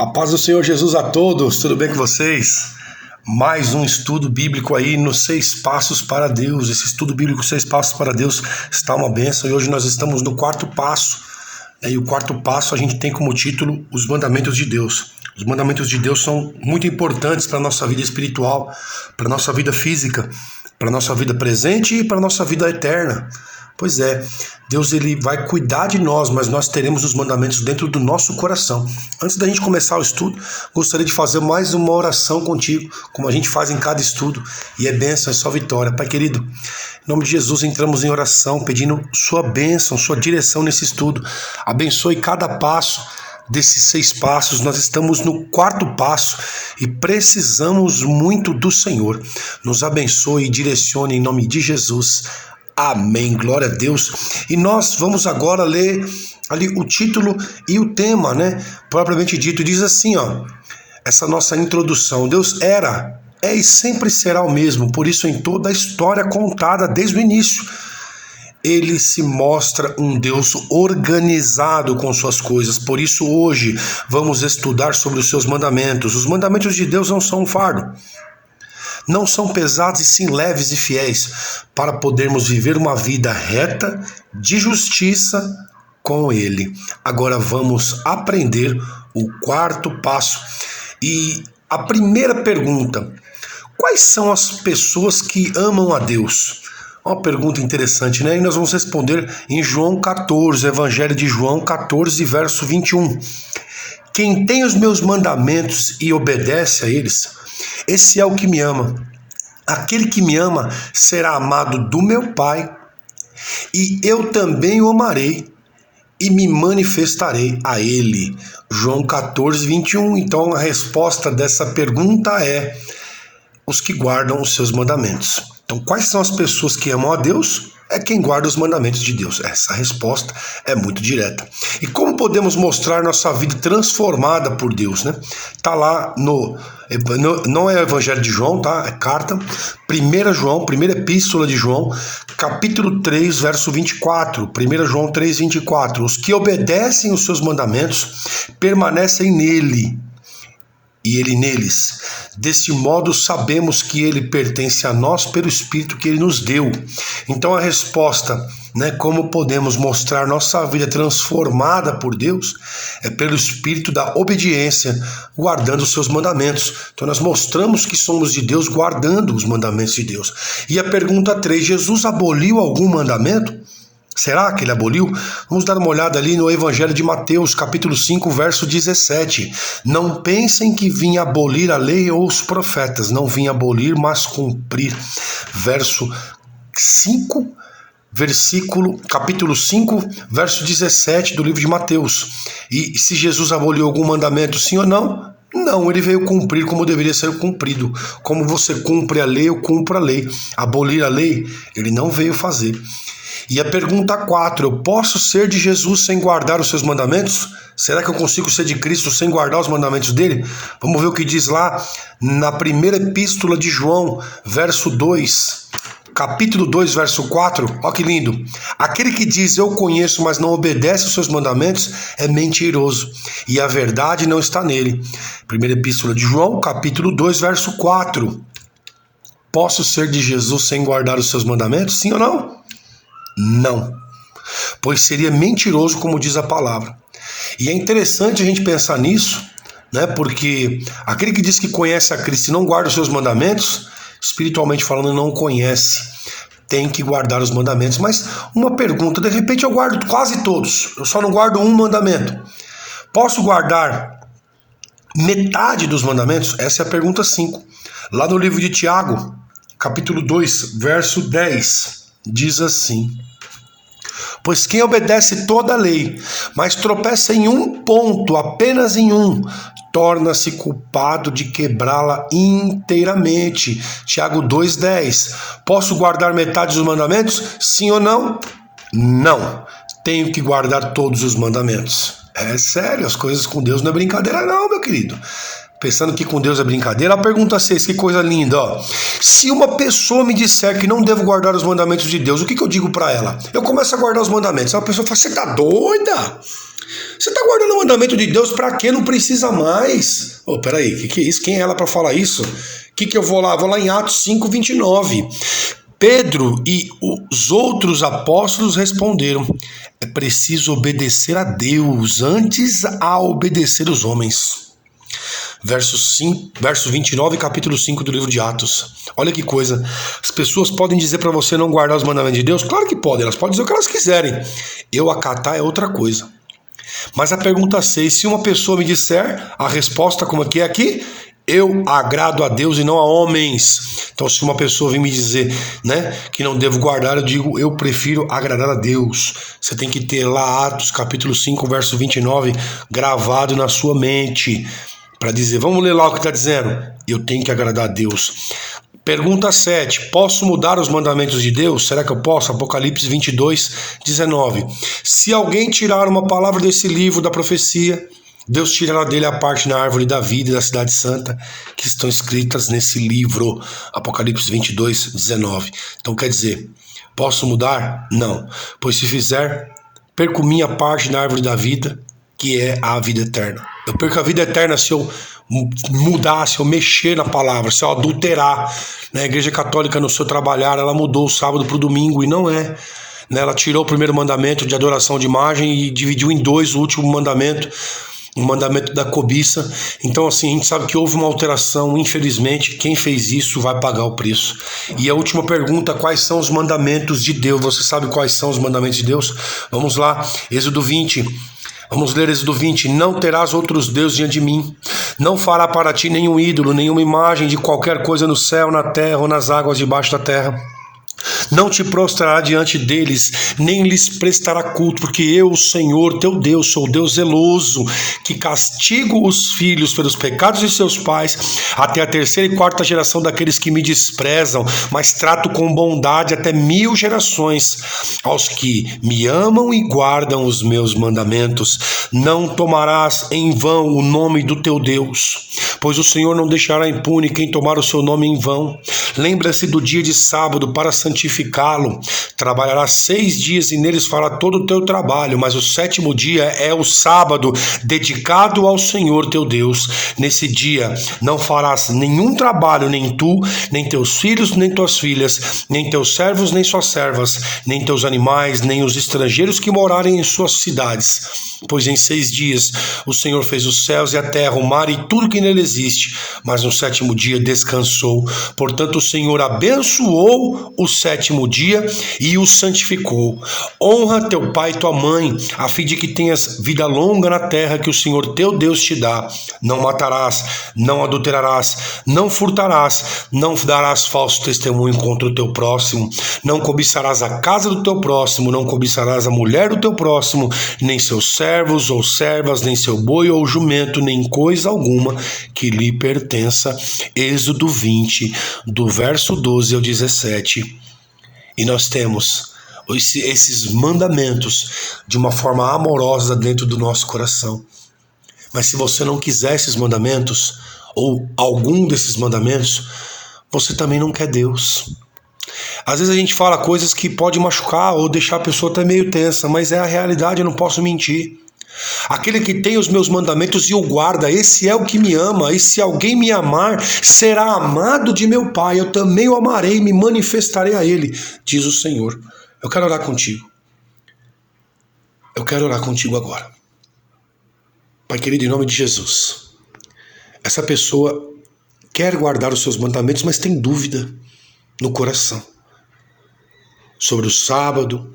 A paz do Senhor Jesus a todos, tudo bem com vocês? Mais um estudo bíblico aí nos 6 passos para Deus. Esse estudo bíblico 6 passos para Deus está uma bênção e hoje nós estamos no 4º passo. E o 4º passo a gente tem como título os mandamentos de Deus. Os mandamentos de Deus são muito importantes para a nossa vida espiritual, para a nossa vida física, para a nossa vida presente e para a nossa vida eterna. Pois é, Deus ele vai cuidar de nós, mas nós teremos os mandamentos dentro do nosso coração. Antes da gente começar o estudo, gostaria de fazer mais uma oração contigo, como a gente faz em cada estudo, e é bênção, é só vitória. Pai querido, em nome de Jesus entramos em oração, pedindo sua bênção, sua direção nesse estudo. Abençoe cada passo desses 6 passos. Nós estamos no 4º passo e precisamos muito do Senhor. Nos abençoe e direcione em nome de Jesus. Amém, glória a Deus. E nós vamos agora ler ali o título e o tema, propriamente dito. Diz assim, essa nossa introdução: Deus era, é e sempre será o mesmo, por isso em toda a história contada desde o início, ele se mostra um Deus organizado com suas coisas. Por isso hoje vamos estudar sobre os seus mandamentos. Os mandamentos de Deus não são um fardo. Não são pesados e sim leves e fiéis, para podermos viver uma vida reta, de justiça com Ele. Agora vamos aprender o 4º passo. E a primeira pergunta: quais são as pessoas que amam a Deus? Uma pergunta interessante, E nós vamos responder em João 14, Evangelho de João 14, verso 21. Quem tem os meus mandamentos e obedece a eles, esse é o que me ama. Aquele que me ama será amado do meu Pai, e eu também o amarei e me manifestarei a ele. João 14, 21. Então a resposta dessa pergunta é: os que guardam os seus mandamentos. Então quais são as pessoas que amam a Deus? É quem guarda os mandamentos de Deus. Essa resposta é muito direta. E como podemos mostrar nossa vida transformada por Deus, Tá lá não é Evangelho de João, tá? É carta. 1 João, primeira epístola de João, capítulo 3, verso 24. 1 João 3, 24. Os que obedecem os seus mandamentos permanecem nele, e ele neles. Desse modo sabemos que ele pertence a nós pelo Espírito que ele nos deu. Então a resposta, como podemos mostrar nossa vida transformada por Deus, é pelo Espírito da obediência, guardando os seus mandamentos. Então nós mostramos que somos de Deus guardando os mandamentos de Deus. E a pergunta 3, Jesus aboliu algum mandamento? Será que ele aboliu? Vamos dar uma olhada ali no Evangelho de Mateus, capítulo 5, verso 17. Não pensem que vim abolir a lei ou os profetas. Não vim abolir, mas cumprir. Capítulo 5, verso 17 do livro de Mateus. E se Jesus aboliu algum mandamento, sim ou não? Não, ele veio cumprir como deveria ser cumprido. Como você cumpre a lei, eu cumpro a lei. Abolir a lei, ele não veio fazer. E a pergunta 4, eu posso ser de Jesus sem guardar os seus mandamentos? Será que eu consigo ser de Cristo sem guardar os mandamentos dele? Vamos ver o que diz lá na primeira epístola de João, verso 2, capítulo 2, verso 4, olha que lindo. Aquele que diz eu conheço, mas não obedece os seus mandamentos, é mentiroso, e a verdade não está nele. Primeira epístola de João, capítulo 2, verso 4. Posso ser de Jesus sem guardar os seus mandamentos? Sim ou não? Não, pois seria mentiroso, como diz a palavra. E é interessante a gente pensar nisso, porque aquele que diz que conhece a Cristo e não guarda os seus mandamentos, espiritualmente falando, não conhece, tem que guardar os mandamentos. Mas uma pergunta, de repente eu guardo quase todos, eu só não guardo um mandamento. Posso guardar metade dos mandamentos? Essa é a pergunta 5. Lá no livro de Tiago, capítulo 2, verso 10, diz assim: pois quem obedece toda a lei, mas tropeça em um ponto, apenas em um, torna-se culpado de quebrá-la inteiramente. Tiago 2,10. Posso guardar metade dos mandamentos? Sim ou não? Não. Tenho que guardar todos os mandamentos. É sério, as coisas com Deus não é brincadeira não, meu querido. Pensando que com Deus é brincadeira. A pergunta 6, que coisa linda, Se uma pessoa me disser que não devo guardar os mandamentos de Deus, o que eu digo para ela? Eu começo a guardar os mandamentos. A pessoa fala, você tá doida? Você está guardando o mandamento de Deus para quê? Não precisa mais. Oh, peraí, o que é isso? Quem é ela para falar isso? O que eu vou lá? Vou lá em Atos 5:29. Pedro e os outros apóstolos responderam: é preciso obedecer a Deus antes a obedecer os homens. Verso 29, capítulo 5 do livro de Atos. Olha que coisa. As pessoas podem dizer para você não guardar os mandamentos de Deus? Claro que podem, elas podem dizer o que elas quiserem. Eu acatar é outra coisa. Mas a pergunta 6, se uma pessoa me disser, a resposta como é aqui? Eu agrado a Deus e não a homens. Então, se uma pessoa vem me dizer, né, que não devo guardar, eu digo, eu prefiro agradar a Deus. Você tem que ter lá Atos capítulo 5, verso 29, gravado na sua mente, para dizer, vamos ler lá o que está dizendo. Eu tenho que agradar a Deus. Pergunta 7, posso mudar os mandamentos de Deus? Será que eu posso? Apocalipse 22:19. Se alguém tirar uma palavra desse livro da profecia, Deus tirará dele a parte na árvore da vida e da cidade santa que estão escritas nesse livro. Apocalipse 22:19. Então quer dizer, posso mudar? Não. Pois se fizer, perco minha parte na árvore da vida, que é a vida eterna. Eu perco a vida eterna se eu mudar, se eu mexer na palavra, se eu adulterar. A Igreja Católica, no seu trabalhar, ela mudou o sábado para o domingo, e não é. Ela tirou o primeiro mandamento de adoração de imagem e dividiu em dois o último mandamento, o mandamento da cobiça. Então, assim, a gente sabe que houve uma alteração, infelizmente. Quem fez isso vai pagar o preço. E a última pergunta, quais são os mandamentos de Deus? Você sabe quais são os mandamentos de Deus? Vamos lá, Êxodo 20. Vamos ler Êxodo 20. Não terás outros deuses diante de mim. Não fará para ti nenhum ídolo, nenhuma imagem de qualquer coisa no céu, na terra ou nas águas debaixo da terra. Não te prostrará diante deles, nem lhes prestará culto, porque eu, o Senhor, teu Deus, sou Deus zeloso, que castigo os filhos pelos pecados de seus pais, até a terceira e quarta geração daqueles que me desprezam, mas trato com bondade até 1000 gerações aos que me amam e guardam os meus mandamentos. Não tomarás em vão o nome do teu Deus, pois o Senhor não deixará impune quem tomar o seu nome em vão. Lembra-se do dia de sábado para santificá-lo. Trabalharás 6 dias e neles fará todo o teu trabalho, mas o 7º dia é o sábado, dedicado ao Senhor teu Deus. Nesse dia não farás nenhum trabalho, nem tu, nem teus filhos, nem tuas filhas, nem teus servos, nem suas servas, nem teus animais, nem os estrangeiros que morarem em suas cidades. Pois em 6 dias o Senhor fez os céus e a terra, o mar e tudo que nele existe, mas no 7º dia descansou. Portanto, o Senhor abençoou o 7º dia e o santificou. Honra teu pai e tua mãe, a fim de que tenhas vida longa na terra que o Senhor teu Deus te dá. Não matarás, não adulterarás, não furtarás, não darás falso testemunho contra o teu próximo, não cobiçarás a casa do teu próximo, não cobiçarás a mulher do teu próximo, nem seus servos ou servas, nem seu boi ou jumento, nem coisa alguma que lhe pertença. Êxodo 20, do verso 12 ao 17. E nós temos esses mandamentos de uma forma amorosa dentro do nosso coração. Mas se você não quiser esses mandamentos, ou algum desses mandamentos, você também não quer Deus. Às vezes a gente fala coisas que pode machucar ou deixar a pessoa até meio tensa, mas é a realidade, eu não posso mentir. Aquele que tem os meus mandamentos e o guarda, esse é o que me ama. E se alguém me amar, será amado de meu Pai. Eu também o amarei e me manifestarei a ele, diz o Senhor. Eu quero orar contigo. Eu quero orar contigo agora. Pai querido, em nome de Jesus. Essa pessoa quer guardar os seus mandamentos, mas tem dúvida no coração. Sobre o sábado,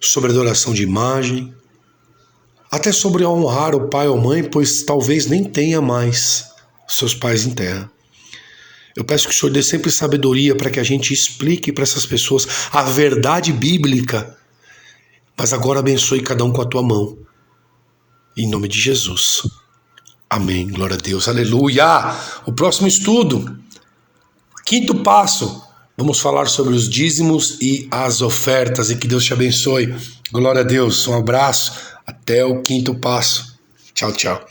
sobre a adoração de imagem, até sobre honrar o pai ou mãe, pois talvez nem tenha mais seus pais em terra. Eu peço que o Senhor dê sempre sabedoria para que a gente explique para essas pessoas a verdade bíblica, mas agora abençoe cada um com a tua mão. Em nome de Jesus. Amém. Glória a Deus. Aleluia. O próximo estudo, 5º passo. Vamos falar sobre os dízimos e as ofertas, e que Deus te abençoe. Glória a Deus. Um abraço. Até o 5º passo. Tchau, tchau.